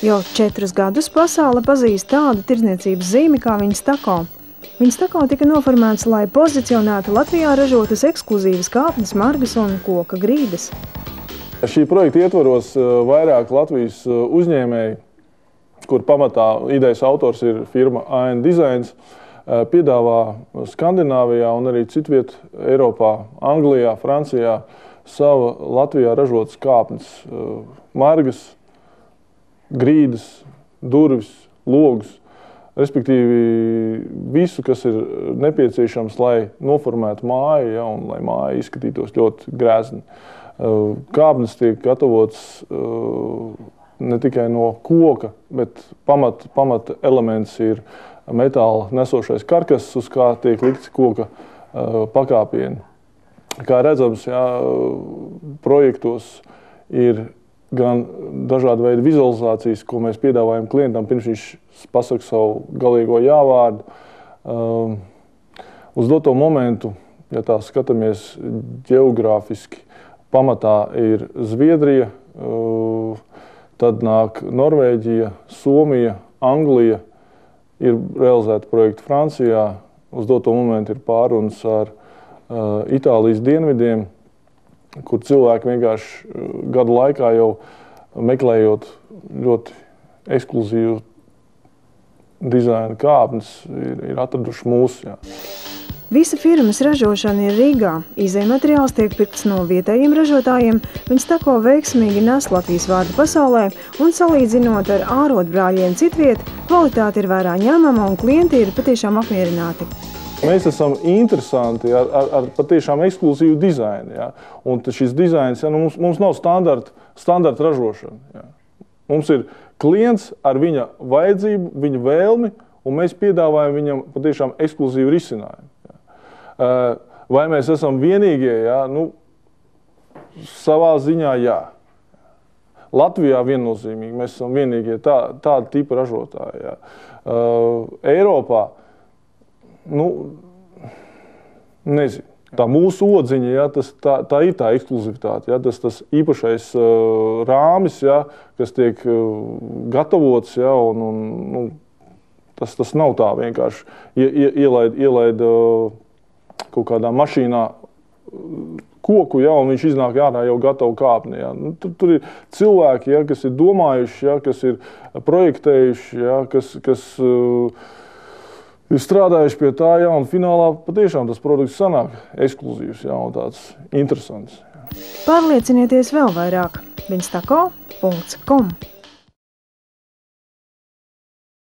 Jau 4 gadus pasaule pazīst tādu tirdzniecības zīmi kā Vinstako. Vinstako tika noformēts, lai pozicionētu Latvijā ražotas ekskluzīvas kāpnes, margas un koka grīdas. Šī projekta ietvaros vairāk Latvijas uzņēmēji, kur pamatā idejas autors ir firma AN Designs, piedāvā Skandināvijā un arī citviet Eiropā, Anglijā, Francijā sava Latvijā ražotas kāpnes, margas, grīdas, durvis, logus, respektīvi visu, kas ir nepieciešams, lai noformētu māju, ja, un lai māja izskatītos ļoti grezni. Kāpnes tiek gatavotas ne tikai no koka, bet pamata elements ir metāla nesošais karkass, uz kā tiek likts koka pakāpieni. Kā redzams, ja, projektos ir gan dažādi veidi vizualizācijas, ko mēs piedāvājam klientam, pirms viņš pasaka savu galīgo jāvārdu. Uz doto momentu, ja tā skatāmies ģeogrāfiski, pamatā ir Zviedrija, tad nāk Norvēģija, Somija, Anglija, ir realizēta projekta Francijā, uz doto momentu ir pārunas ar Itālijas dienvidiem, kur cilvēki vienkārši gadu laikā jau meklējot ļoti ekskluzīvu dizaina kāpnes, ir atraduši mūsu. Jā. Visa firmas ražošana ir Rīgā. Izejmateriāls tiek pirkts no vietējiem ražotājiem. Vinstako veiksmīgi nes Latvijas vārdu pasaulē un salīdzinot ar ārotbrāļiem citviet, kvalitāte ir vērā ņemama un klienti ir patiešām apmierināti. Mēs esam interesanti ar patiešām ekskluzīvu dizainu. Ja? Un šis dizains, ja, mums nav standarta ražošana. Ja? Mums ir klients ar viņa vajadzību, viņa vēlmi, un mēs piedāvājam viņam patiešām ekskluzīvu risinājumu. Ja? Vai mēs esam vienīgie? Ja? Savā ziņā jā. Latvijā viennozīmīgi mēs esam vienīgie tāda tipa ražotāji. Ja? Eiropā nezinu. Tā mūsu odziņa, ja, tā ir tā ekskluzivitāte, ja, tas īpašais rāmis, ja, kas tiek gatavots, ja, un tas nav tā vienkārši ielaid kaut kādā mašīnā koku, ja, un viņš iznāk ārā jau gatavu kāpni. Ja. Tur ir cilvēki, ja, kas ir domājuši, ja, kas ir projektējuši, ja, kas ir strādājuši pie tā, ja, un finālā patiešām tas produkts sanāk ekskluzīvs, ja, un tāds interesants. Ja. Pārliecinieties vēl vairāk. Vinstako.com